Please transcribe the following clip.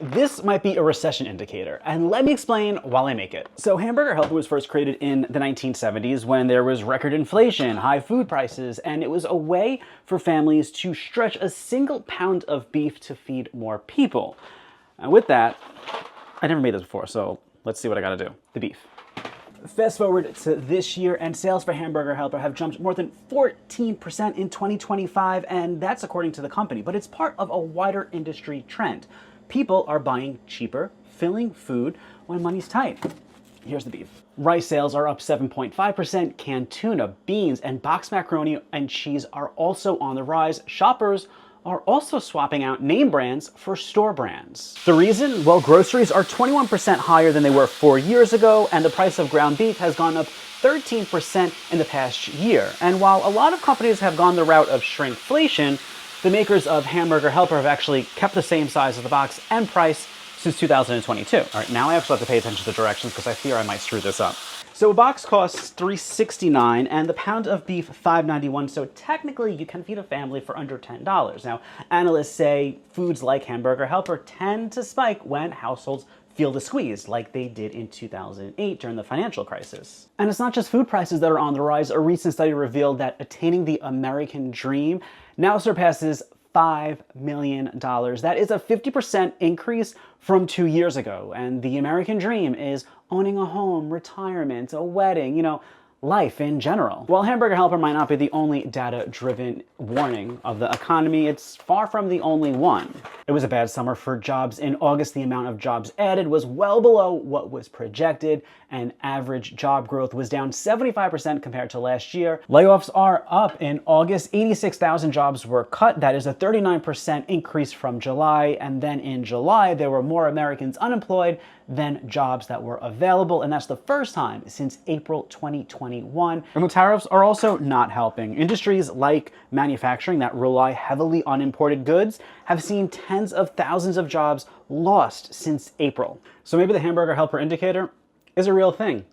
This might be a recession indicator, and let me explain while I make it. So Hamburger Helper was first created in the 1970s when there was record inflation, high food prices, and it was a way for families to stretch a single pound of beef to feed more people. And with that, I never made this before, so let's see what I gotta do. The beef. Fast forward to this year, and sales for Hamburger Helper have jumped more than 14% in 2025, and that's according to the company, but it's part of a wider industry trend. People are buying cheaper, filling food when money's tight. Here's the beef. Rice sales are up 7.5%, canned tuna, beans, and boxed macaroni and cheese are also on the rise. Shoppers are also swapping out name brands for store brands. The reason? Well, groceries are 21% higher than they were 4 years ago, and the price of ground beef has gone up 13% in the past year. And while a lot of companies have gone the route of shrinkflation, the makers of Hamburger Helper have actually kept the same size of the box and price since 2022. All right, now I actually have to pay attention to the directions because I fear I might screw this up. So a box costs $3.69 and the pound of beef $5.91, so technically you can feed a family for under $10. Now, analysts say foods like Hamburger Helper tend to spike when households feel the squeeze, like they did in 2008 during the financial crisis. And it's not just food prices that are on the rise. A recent study revealed that attaining the American dream now surpasses $5 million. That is a 50% increase from 2 years ago. And the American dream is owning a home, retirement, a wedding, life in general. While Hamburger Helper might not be the only data-driven warning of the economy, it's far from the only one. It was a bad summer for jobs. In August, the amount of jobs added was well below what was projected, and average job growth was down 75% compared to last year. Layoffs are up. In August, 86,000 jobs were cut. That is a 39% increase from July, and then in July, there were more Americans unemployed than jobs that were available, and that's the first time since April 2021. And the tariffs are also not helping. Industries like manufacturing that rely heavily on imported goods have seen tens of thousands of jobs lost since April. So maybe the Hamburger Helper indicator is a real thing.